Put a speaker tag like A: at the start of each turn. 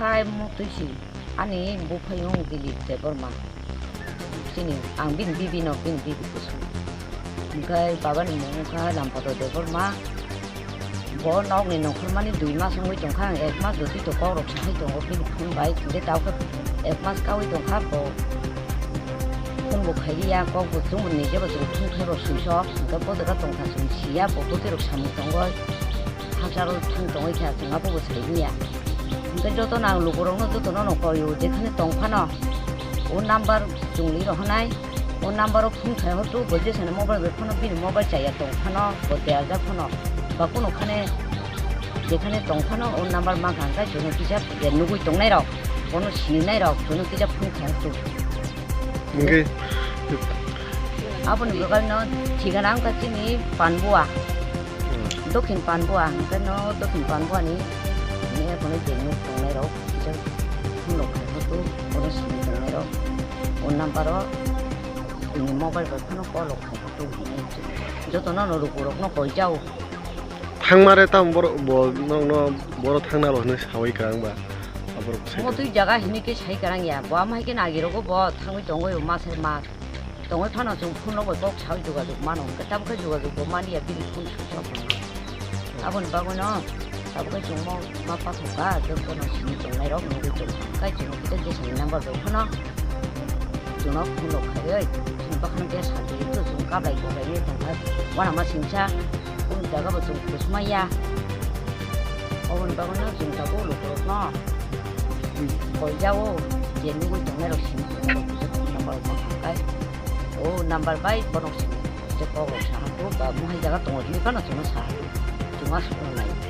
A: khai một thứ gì anh ấy bố phải ngông cái gì để bơm mà xin anh bin bibi nó bin bibi cái số cái bà này muốn khai làm phải để bơm mà bố nó này nó không mang đi đuổi mà xong rồi trong khang em mà rồi tiếp tục có được sai trong cái không phải để tao cái em mà cao cái trong khác bộ không có hay đi à có một số mình này cho bây giờ không thay đổi sự so cái bố được cái trong thằng sự xí à bố tôi được làm trong cái 하자로 통통이 개 생각 보고 살이야. 근데 저도 나 루고롱도 저도 나 놓고 요 제칸에 동파나 온 넘버 중리로 하나이 온 넘버로 풍차요 또 버제서는 모바일 웹폰은 비는 모바일 자야 동파나 버대야자 파나 바꾸노 칸에 제칸에 동파나 온 넘버만 간다 저는 기자 누구 동네로 번호 신내로 저는 기자 풍차요 또
B: 이게
A: 아버님 그거는 지가랑 같이 니 반부아 도킹 반부아 그너 도킹 반부아니 내가 보내준 동네로 이제 등록해서도 보내신 동네로 온 넘버로 모바일 번호 걸어놓고 저도 너는 그렇구나 거기자고
B: 탕말에 따면 뭐로 탕나로 하는 사회가랑 봐 앞으로
A: 뭐 두 자가 힘있게 차이가랑이야 뭐 아마 하긴 아기로고 뭐 탕을 동거요 맛을 막 동을 파는 좀 푼놈을 꼭 사줘가지고 만원 그 담가 줘가지고 만이야 비리 푼 주셔 아버님 바구는 아버가 정말 맛봐서가 저거는 신이 동네로 누구 좀 가까이 좀 그때 생난 걸로 하나 저는 등록하여 등록하는 게 사실 좀 까봐야 되고 동네 와나마 진짜 오늘 내가 뭐좀 그수마야 어머니 바구는 좀 자고 그렇구나 거기하고 이제 누구 동네로 신는 걸로 가까이 오 남발 바이 번호 신 이제 거고 사고 뭐 하자가 동어지니까 저는 사. Mas ko na